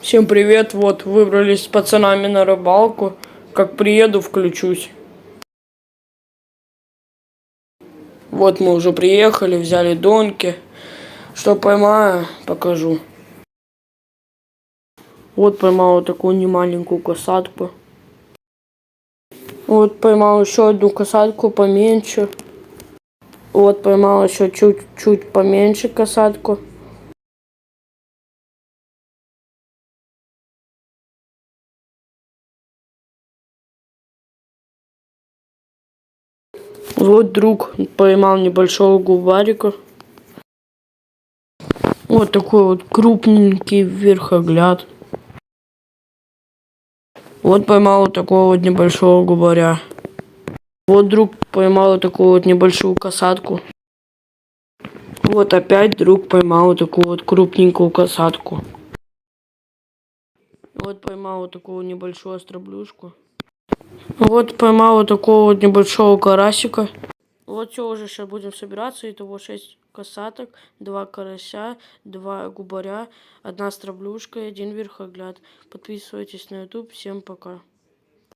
Всем привет, вот выбрались с пацанами на рыбалку. Как приеду, включусь. Вот мы уже приехали, взяли донки. Что поймаю, покажу. Вот поймал вот такую немаленькую касатку. Вот поймал еще одну касатку поменьше. Вот поймал еще чуть-чуть поменьше касатку. Вот друг поймал небольшого губарика. Вот такой вот крупненький верхогляд. Вот поймал вот такого вот небольшого губаря. Вот друг поймал вот такую вот небольшую касатку. Вот опять друг поймал вот такую вот крупненькую касатку. Вот поймал вот такую небольшую остроблюшку. Вот поймал вот такого вот небольшого карасика. Вот все, уже сейчас будем собираться. Итого 6 касаток, 2 карася, 2 губаря, 1 остроблюшка и 1 верхогляд. Подписывайтесь на YouTube. Всем пока.